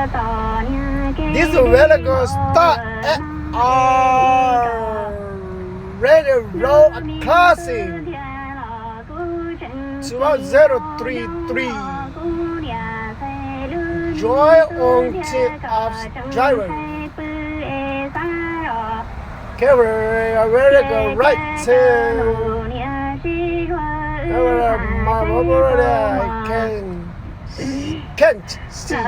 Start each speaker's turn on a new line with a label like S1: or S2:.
S1: This will go start at our radio road crossing 2033. Joy on tip of driver. Carry a very good right turn. My mother can't see you.